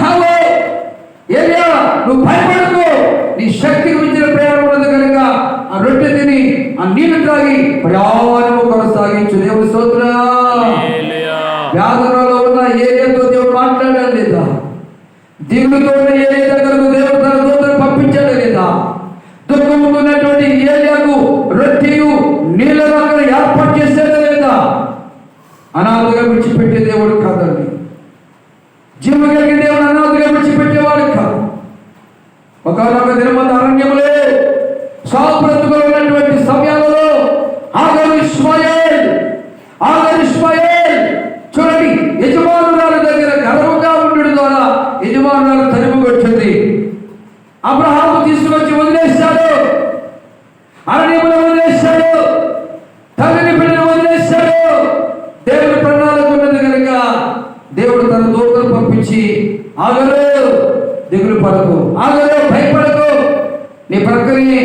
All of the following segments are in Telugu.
కావు. ఏలియా నువ్వు భయపడకు, నీ శక్తికి మించిన ప్రయాణం ఉన్నది కనుక ఆ రొట్టె తిని ఆ నీళ్లు త్రాగి ప్రయాణము కొనసాగించు. దేవుని స్తోత్రం. వ్యాధులలో ఉన్న ఏలియాతో దేవుడు మాట్లాడాడు లేదా? దిగులుతో ఉన్న ఏలియా దగ్గరకు దేవుడు తన దూతను పంపించాడు లేదా? దుఃఖంతో ఉన్నటువంటి ఏలియాకు రొట్టెయు నీళ్లను అక్కడ ఏర్పాటు చేసేదా లేదా? అనాథగా విడిచిపెట్టే దేవుడు కాదండి. జీవ కలిగిన దేవుడు అనాథగా విడిచిపెట్టేవాడు కాదు. ఒకనొక దినమందు అరణ్యములే సాగు బ్రతుకులు ఉన్నటువంటి సమయాలలో ఆగరు ఇష్మాయేల్ చూడండి, యజమానురాల దగ్గర గర్వంగా ఉండడం ద్వారా యజమానురాలు తరిమికొచ్చింది. అబ్రహాము తీసుకొచ్చి వదిలేశాడు, అరణ్యములో వదిలేశాడు, తల్లిని బిడ్డను వదిలేశాడు. దేవుడి ప్రణాళిక ఉన్నది కనుక దేవుడు తన దూతను పంపించి ఆగరు, దిగులు పడకు, ఆగరు, భయపడకు, నీ ప్రక్కని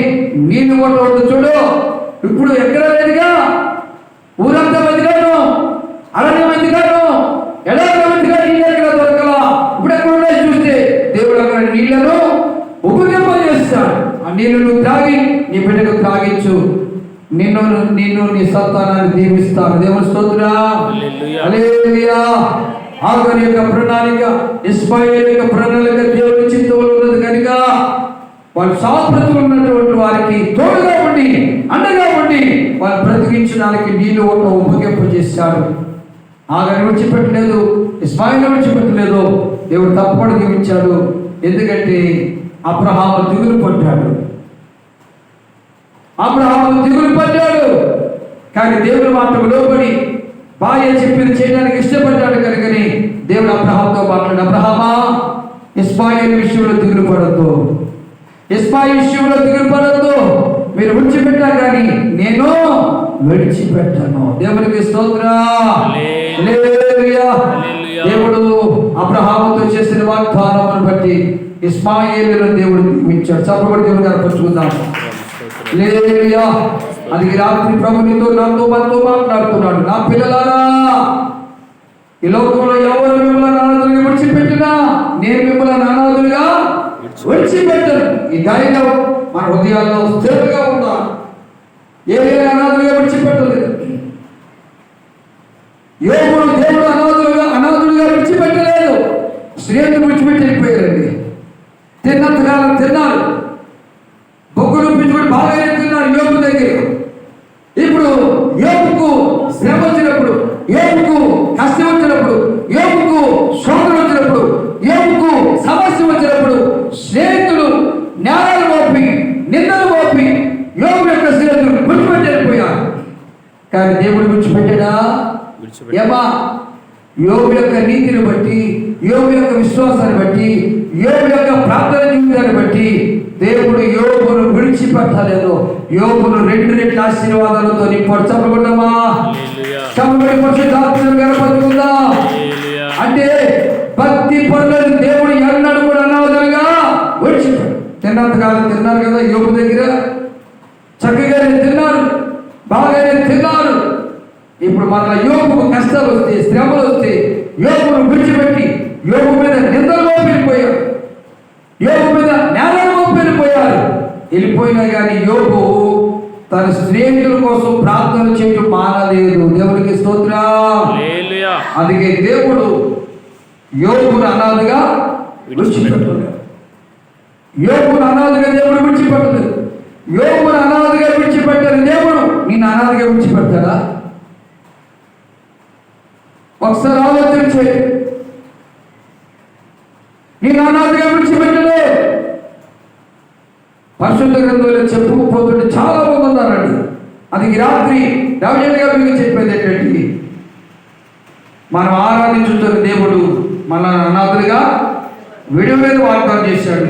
నీళ్ళు కొట్ట చూడు. ఇప్పుడు ఎక్కడ లేదుగా, ఊరంతా వెతికాను, అరణ్యం వెతికాను, ఎడారి వెతికా, నీళ్ళు ఎక్కడ దొరకలా. ఇప్పుడు ఎక్కడ ఉన్నాయి చూస్తే దేవుడు అక్కడ నీళ్లను ఉపయోగింపజేస్తాడు. ఆ నీళ్లను త్రాగి నీ బిడ్డకు త్రాగించు. నిన్ను నీ సంతానాన్ని దీవిస్తాను. దేవుని స్తోత్రం. హల్లెలూయా. ఆగరు యొక్క ప్రణాళిక, ఇష్మాయేలు యొక్క ప్రణాళిక దేవుని చిత్తంలో ఉన్నది కనుక వాళ్ళు సాబ్రతులు ఉన్నటువంటి వారికి తోడుగా ఉండి అండగా ఉండి వాళ్ళు బ్రతికించడానికి నీళ్ళు ఒక ఉపయోగింపు చేశాడు. ఆగని విడిచిపెట్టలేదు, ఇస్మాయిల్ విడిచిపెట్టలేదు. దేవుడు తప్పకుండా దీవించాడు. ఎందుకంటే అబ్రహాము దిగులు పడ్డాడు. కానీ దేవుని మాటకు లోబడి భార్య చెప్పింది చేయడానికి ఇష్టపడ్డాడు కనుకని దేవుడు అబ్రహాముతో మాట్లాడు, అబ్రహామా ఇస్మాయిల్ విషయంలో దిగులు పడద్దు, ఇస్మాయిల్ విషయంలో దిగులు పడద్దు. మీరు విడిచిపెట్టా కానీ నేను విడిచిపెట్టాను. దేవునికి స్తోత్రం. హల్లెలూయా. దేవుడు అబ్రహాముతో చేసిన వాగ్దానమును బట్టి ఇస్మాయిలును దేవుడు దీవించాడు. చప్పటి దేవుడు అర్పించుకుందాం. హల్లెలూయా. అది రాత్రి ప్రభు నీతో నాతో మాట్లాడుతున్నాడు. నా పిల్లలారా, ఈ లోకంలో ఎవరు మిమ్మల్ని అనాథులుగా విడిచిపెట్టినా నేను మిమ్మల్ని అనాథులుగా విడిచిపెట్టను. ఈ ధైర్యం మన హృదయాల్లో స్థిరంగా ఉందా? ఏ అనాథులుగా విడిచిపెట్టలేదు. యోగుడు దేవుడు అనాథులుగా విడిచిపెట్టలేదు. స్త్రీలను విడిచిపెట్టి వెళ్ళిపోయారండి. తిన్నంతకాలం తిన్నారు, బొగ్గులు పిచ్చుకొని బాగానే తిన్నారు యోగు దగ్గర. ఇప్పుడు యోగుకు శ్రమ వచ్చినప్పుడు, యోగుకు కష్టం వచ్చినప్పుడు, యోగుకు శోధన వచ్చినప్పుడు, యోగుకు సమస్య వచ్చినప్పుడు స్నేహితులు న్యాయాలు మోపి నిందలు మోపి యోగు యొక్క స్నేహితులు విడిచిపెట్టి వెళ్ళిపోయారు. కానీ దేవుడు విడిచిపెట్టాడా? ఏమా యోగు యొక్క నీతిని బట్టి, యోగు యొక్క విశ్వాసాన్ని బట్టి, యోగు యొక్క ప్రార్థన జీవితాన్ని బట్టి దేవుడు యోగును విడిచిపెట్టలేదు. యోగును రెండు రెట్ల ఆశీర్వాదాలతో నింపాడు. చెప్పకుండా చెప్పబడి పరిశుద్ధాత్మను గణపతుకుందా అంటే భక్తి పనులను దేవుడు ఎన్నడూ కూడా అనాథలుగా విడిచిపెట్టాడు. తిన్నంతకాలం తిన్నారు కదా యోగు దగ్గర, చక్కగానే తిన్నారు, బాగానే తిన్నారు. ఇప్పుడు మన యోగుకు కష్టాలు వస్తే, శ్రమలు వస్తే యోగును విడిచిపెట్టి యోగు మీద నిందలు మోపిపోయారు, యోగు మీద నేరాలు మోపిపోయారు. వెళ్ళిపోయినా కానీ యోగు తన స్నేహితుల కోసం ప్రార్థన చేయడం మానలేదు. దేవునికి స్తోత్రం. అందుకే దేవుడు యోగును అనాథగా విడిచిపెట్టలేదు. యోగును అనాథగా దేవుడు విడిచిపెట్టలేదు. యోగును అనాథగా విడిచిపెట్టారు దేవుడు. నేను అనాథగా విడిచిపెట్టారా? ఒకసారి ఆలోచన చేయి. నేను అనాథగా విడిచిపెట్టలే. పరిశుద్ధ గ్రంథంలో చెప్పుకుపోతుంటే చాలా మంది ఉన్నారండి. అది ఈ రాత్రి దావీదుగా మీకు చెప్పేది ఏంటంటే, మనం ఆరాధించుతున్న దేవుడు మన అనాథులుగా విడివేది వాగ్దానం చేశాడు.